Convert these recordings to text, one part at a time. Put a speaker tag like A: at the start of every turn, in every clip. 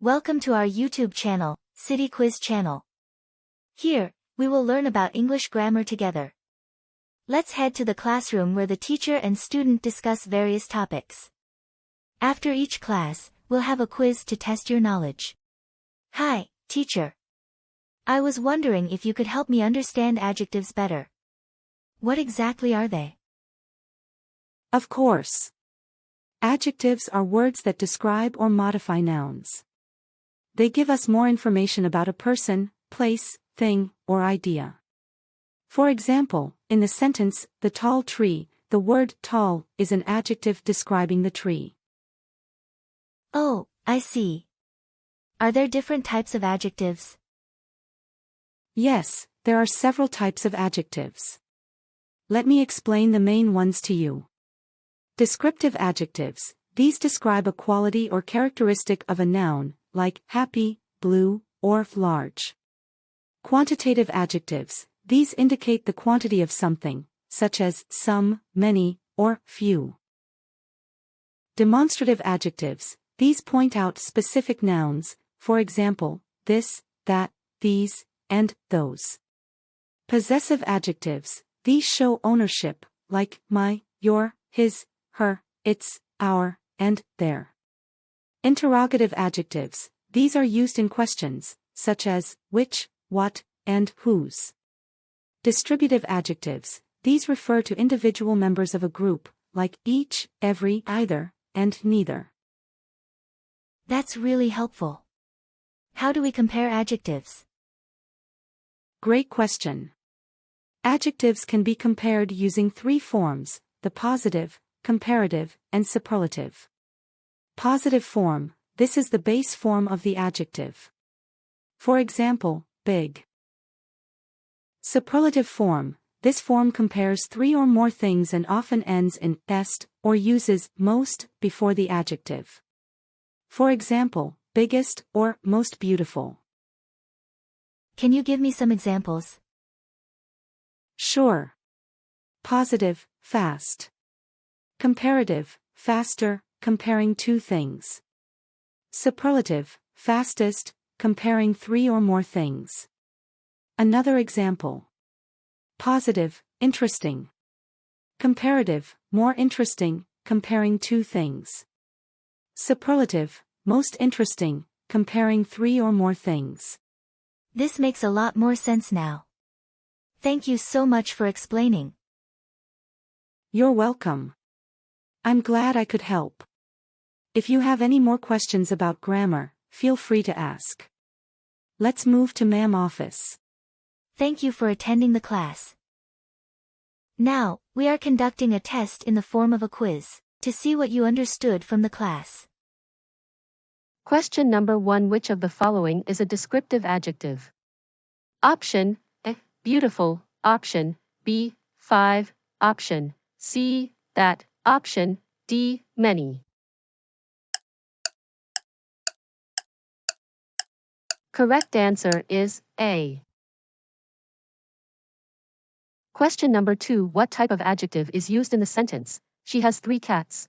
A: Welcome to our YouTube channel, City Quiz Channel. Here, we will learn about English grammar together. Let's head to the classroom where the teacher and student discuss various topics. After each class, we'll have a quiz to test your knowledge. Hi, teacher. I was wondering if you could help me understand adjectives better. What exactly are they?
B: Of course. Adjectives are words that describe or modify nouns. They give us more information about a person, place, thing, or idea. For example, in the sentence, the tall tree, the word tall is an adjective describing the tree.
A: Oh, I see. Are there different types of adjectives?
B: Yes, there are several types of adjectives. Let me explain the main ones to you. Descriptive adjectives, these describe a quality or characteristic of a noun, like happy, blue, or large. Quantitative adjectives, these indicate the quantity of something, such as some, many, or few. Demonstrative adjectives, these point out specific nouns, for example, this, that, these, and those. Possessive adjectives, these show ownership, like my, your, his, her, its, our, and their. Interrogative adjectives, these are used in questions, such as which, what, and whose. Distributive adjectives, these refer to individual members of a group, like each, every, either, and neither.
A: That's really helpful. How do we compare adjectives?
B: Great question. Adjectives can be compared using three forms: the positive, comparative, and superlative. Positive form, this is the base form of the adjective. For example, big. Superlative form, this form compares three or more things and often ends in est or uses most before the adjective. For example, biggest or most beautiful.
A: Can you give me some examples?
B: Sure. Positive, fast. Comparative, faster, comparing two things. Superlative, fastest, comparing three or more things. Another example. Positive, interesting. Comparative, more interesting, comparing two things. Superlative, most interesting, comparing three or more things.
A: This makes a lot more sense now. Thank you so much for explaining.
B: You're welcome. I'm glad I could help. If you have any more questions about grammar, feel free to ask. Let's move to ma'am office.
A: Thank you for attending the class. Now, we are conducting a test in the form of a quiz, to see what you understood from the class.
C: Question number 1. Which of the following is a descriptive adjective? Option A, beautiful. Option B, 5. Option C, that. Option D, many. Correct answer is A. Question number 2. What type of adjective is used in the sentence, she has 3 cats?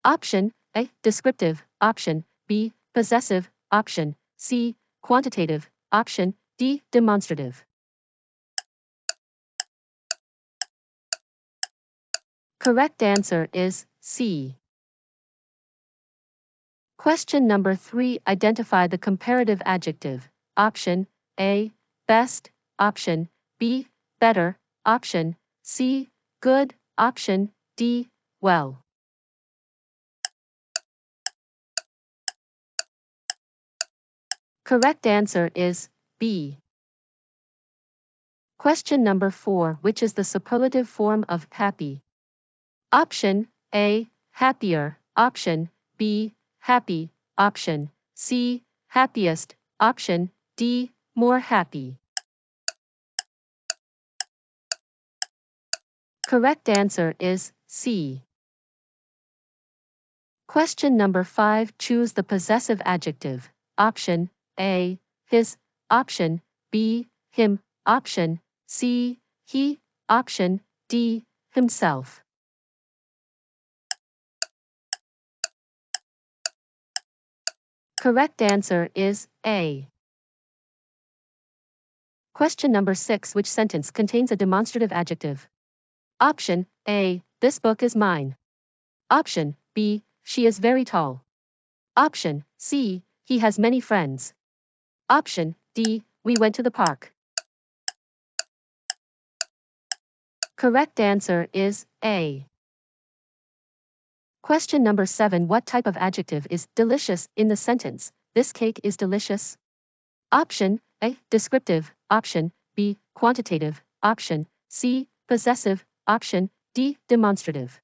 C: Option A, descriptive. Option B, possessive. Option C, quantitative. Option D, demonstrative. Correct answer is C. Question number 3. Identify the comparative adjective. Option A, best. Option B, better. Option C, good. Option D, well. Correct answer is B. Question number 4. Which is the superlative form of happy? Option A, happier. Option B, happy. Option C, happiest. Option D, more happy. Correct answer is C. Question number 5. Choose the possessive adjective. Option A, his. Option B, him. Option C, he. Option D, himself. Correct answer is A. Question number 6. Which sentence contains a demonstrative adjective? Option A. This book is mine. Option B. She is very tall. Option C. He has many friends. Option D. We went to the park. Correct answer is A. Question number 7. What type of adjective is delicious in the sentence? This cake is delicious. Option A. Descriptive. Option B. Quantitative. Option C. Possessive. Option D. Demonstrative.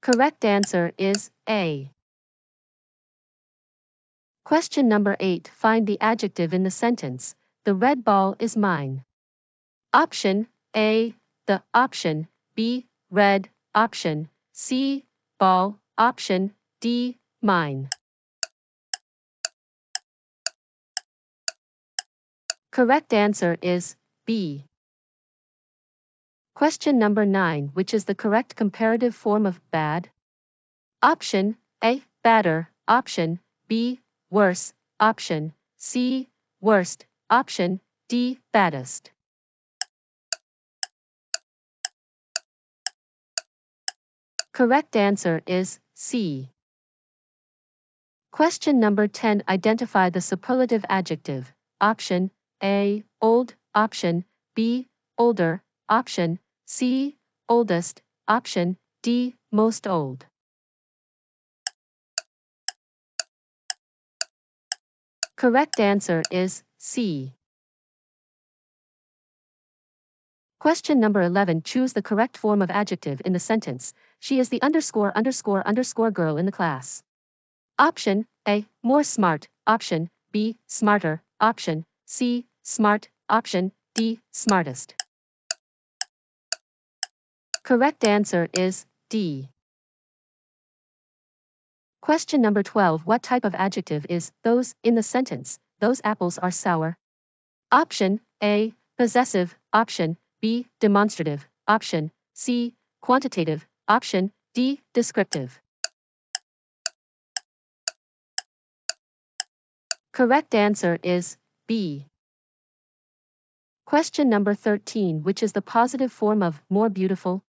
C: Correct answer is A. Question number 8. Find the adjective in the sentence. The red ball is mine. Option A. The. Option B. Red. Option C. Ball. Option D. Mine. Correct answer is B. Question number 9. Which is the correct comparative form of bad? Option A. Badder. Option B. Worse. Option C. Worst. Option D. Baddest. Correct answer is C. Question number 10. Identify the superlative adjective. Option A. Old. Option B. Older. Option C. Oldest. Option D. Most old. Correct answer is C. Question number 11. Choose the correct form of adjective in the sentence. She is the ___ girl in the class. Option A. More smart. Option B. Smarter. Option C. Smart. Option D. Smartest. Correct answer is D. Question number 12. What type of adjective is those in the sentence? Those apples are sour. Option A. Possessive. Option B. Demonstrative. Option C. Quantitative. Option D. Descriptive. Correct answer is B. Question number 13. Which is the positive form of more beautiful?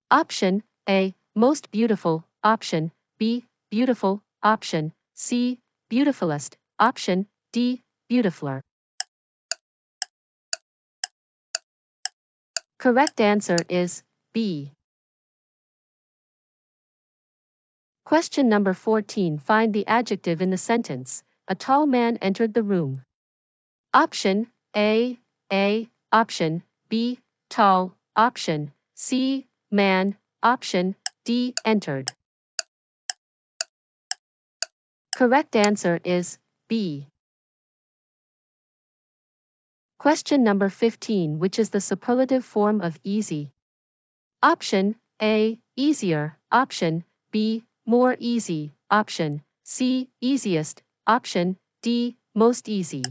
C: Option A. Most beautiful. Option B. Beautiful. Option C. Beautifulest. Option D. Beautifuler. Correct answer is B. Question number 14. Find the adjective in the sentence. A tall man entered the room. Option A. Option B. Tall. Option C. Man. Option D. Entered. Correct answer is B. Question number 15. Which is the superlative form of easy? Option A. Easier. Option B. More easy. Option C. Easiest. Option D. Most easy.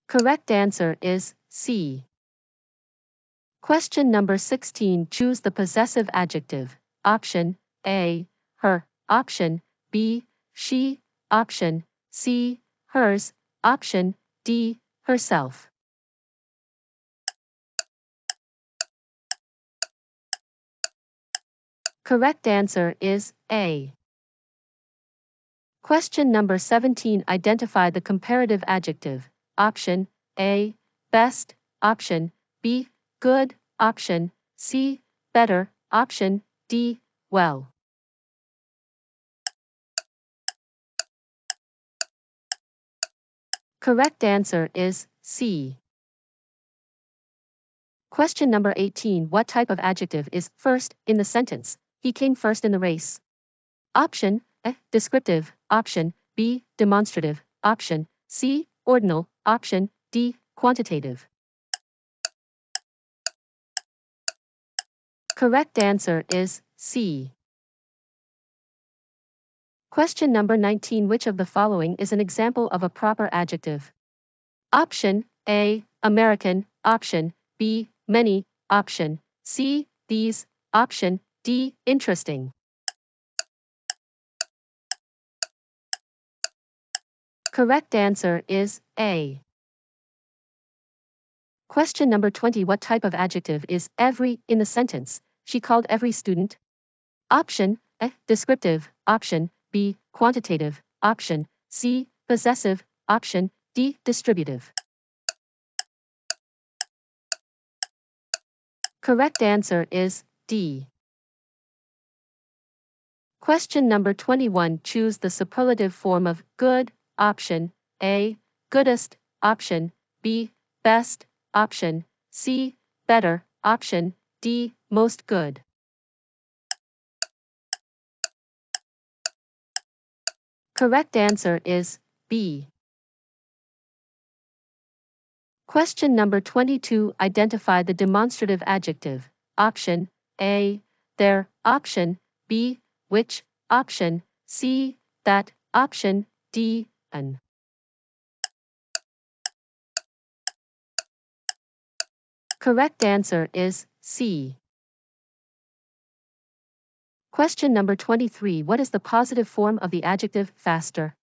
C: Correct answer is C. Question number 16. Choose the possessive adjective. Option A. Her. Option B. She. Option C. Hers. Option D. Herself. Correct answer is A. Question number 17. Identify the comparative adjective. Option A. Best. Option B. Good. Option C. Better. Option D. Well. Correct answer is C. Question number 18. What type of adjective is first in the sentence? He came first in the race. Option A. Descriptive. Option B. Demonstrative. Option C. Ordinal. Option D. Quantitative. Correct answer is C. Question number 19. Which of the following is an example of a proper adjective? Option A. American. Option B. Many. Option C. These. option D, interesting. Correct answer is A. Question number 20. What type of adjective is every in the sentence? She called every student. Option A, descriptive, option B, quantitative, option C, possessive, option D, distributive. Correct answer is D. Question number 21. Choose the superlative form of good, option A, goodest, option B, best, option C, better, option D, most good. Correct answer is B. Question number 22. Identify the demonstrative adjective. Option A, there, option B, which, option C, that, option D, an. Correct answer is C. Question number 23. What is the positive form of the adjective faster?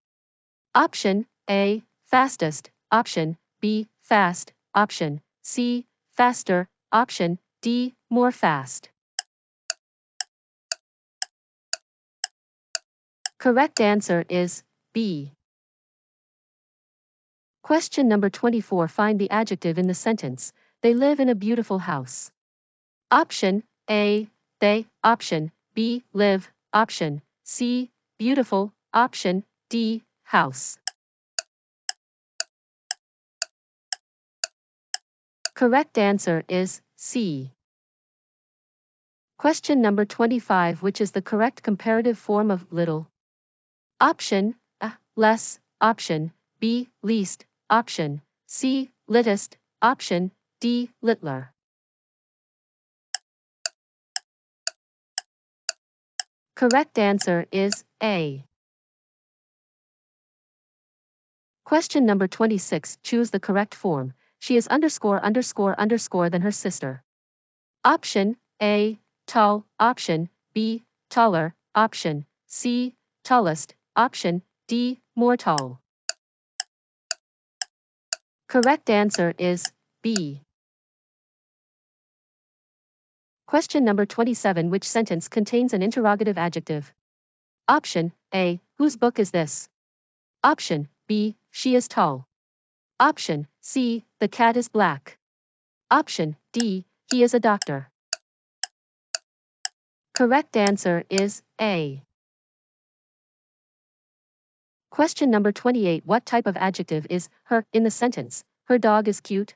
C: Option A, fastest, option B, fast, option C, faster, option D, more fast. Correct answer is B. Question number 24. Find the adjective in the sentence. They live in a beautiful house. Option A, they, option B, live, option C, beautiful, option D, house. Correct answer is C. Question number 25. Which is the correct comparative form of little? Option A, less, option B, least, option C, littest, option D, littler. Correct answer is A. Question number 26. Choose the correct form. She is underscore underscore underscore than her sister. Option A, tall, option B, taller, option C, tallest, option D, more tall. Correct answer is B. Question number 27. Which sentence contains an interrogative adjective? Option A, whose book is this? Option B, she is tall. Option C, the cat is black. Option D, he is a doctor. Correct answer is A. Question number 28. What type of adjective is her in the sentence? Her dog is cute.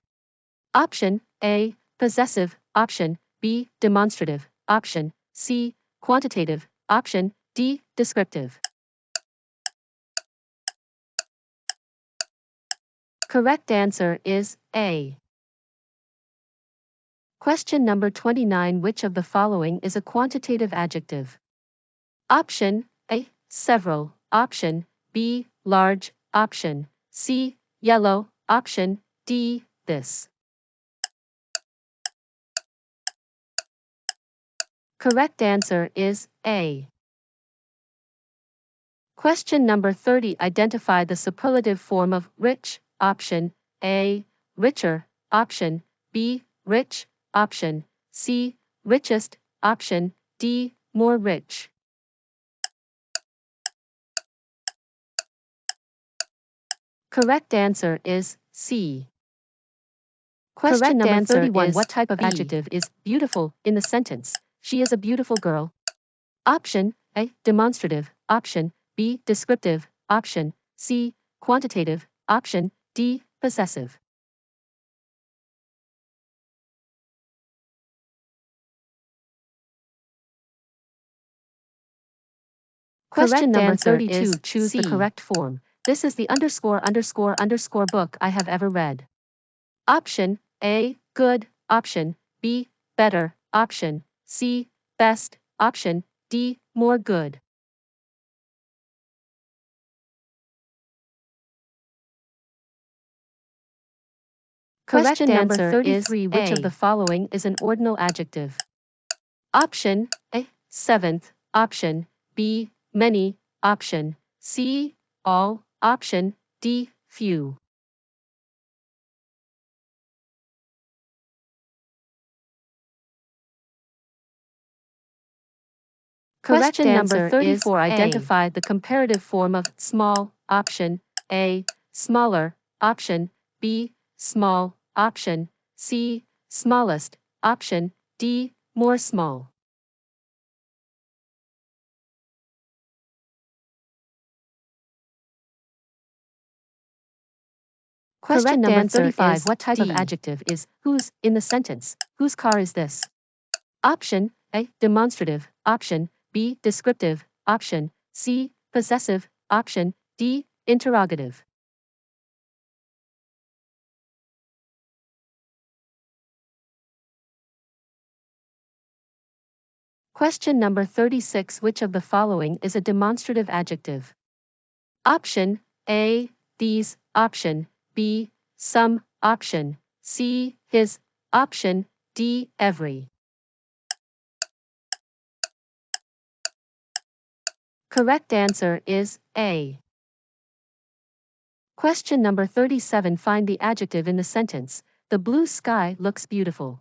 C: Option A, possessive, option B, demonstrative, option C, quantitative, option D, descriptive. Correct answer is A. Question number 29. Which of the following is a quantitative adjective? Option A, several, option B, large, option C, yellow, option D, this. Correct answer is A. Question number 30. Identify the superlative form of rich, option A, richer, option B, rich, option C, richest, option D, more rich. Correct answer is C. Question number 31. What type of adjective is beautiful in the sentence? She is a beautiful girl. Option A, demonstrative, option B, descriptive, option C, quantitative, option D, possessive. Question number 32. Choose the correct form. This is the underscore underscore underscore book I have ever read. Option A, good, option B, better, option C, best, option D, more good. Question number 33. Which of the following is an ordinal adjective? Option A, seventh. Option B, many. Option C, all. Option D, few. Question number 34. Identify the comparative form of small. Option A, smaller. Option B, small. Option C, smallest. Option D, more small. Question number 35. What type of adjective is whose in the sentence? Whose car is this? Option A, demonstrative. Option B, descriptive. Option C, possessive. Option D, interrogative. Question number 36. Which of the following is a demonstrative adjective? Option A, these. Option B, some. Option C, his. Option D, every. Correct answer is A. Question number 37. Find the adjective in the sentence. The blue sky looks beautiful.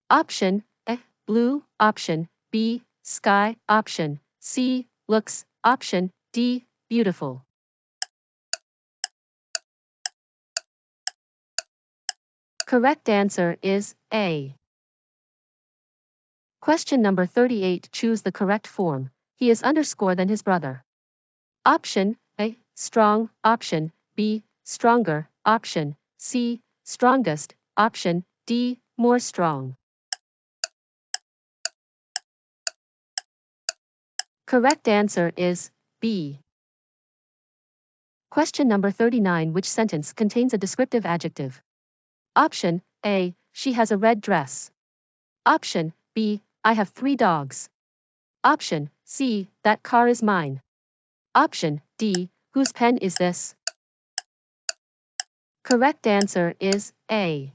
C: Option A, blue. Option B, sky. Option C, looks. Option D, beautiful. Correct answer is A. Question number 38. Choose the correct form. He is underscore than his brother. Option A, strong. Option B, stronger. Option C, strongest. Option D, more strong. Correct answer is B. Question number 39. Which sentence contains a descriptive adjective? Option A, she has a red dress. Option B, I have 3 dogs. Option C, that car is mine. Option D, whose pen is this? Correct answer is A.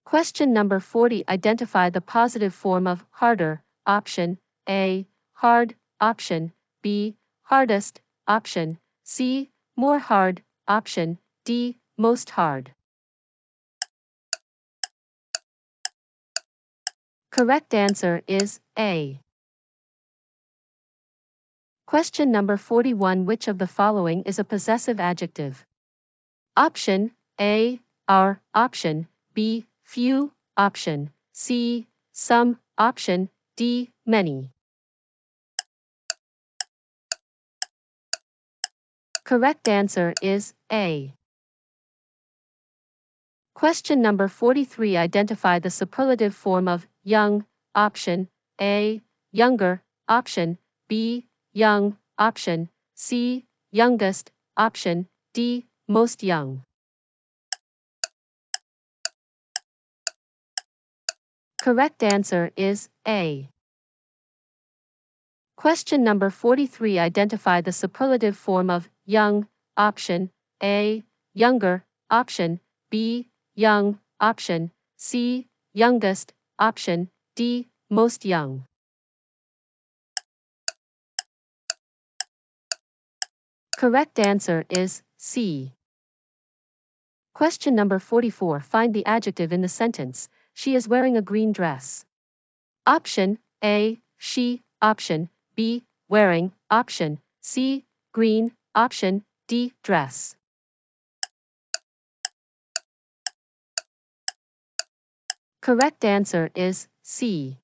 C: Question number 40. Identify the positive form of harder. Option A, hard. Option B, hardest. Option C, more hard. Option D, most hard. Correct answer is A. Question number 41. Which of the following is a possessive adjective? Option A, are. Option B, few. Option C, some. Option D, many. Correct answer is A. Question number 43. Identify the superlative form of young. Option A, younger. Option B, young. Option C, youngest. Option D, most young. Correct answer is A. Question number 43. Identify the superlative form of young. Option A, younger. Option B, young. Option C, youngest. Option D, most young. Correct answer is C. Question number 44. Find the adjective in the sentence. She is wearing a green dress. Option A, she. Option B, wearing. Option C, green. Option D, dress. Correct answer is C.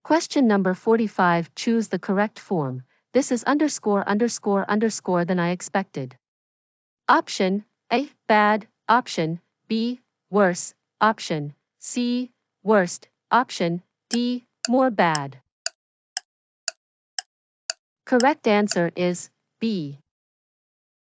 C: Question number 45. Choose the correct form. This is underscore underscore underscore than I expected. Option A, bad. Option B, worse. Option C, worst. Option D, more bad. Correct answer is B.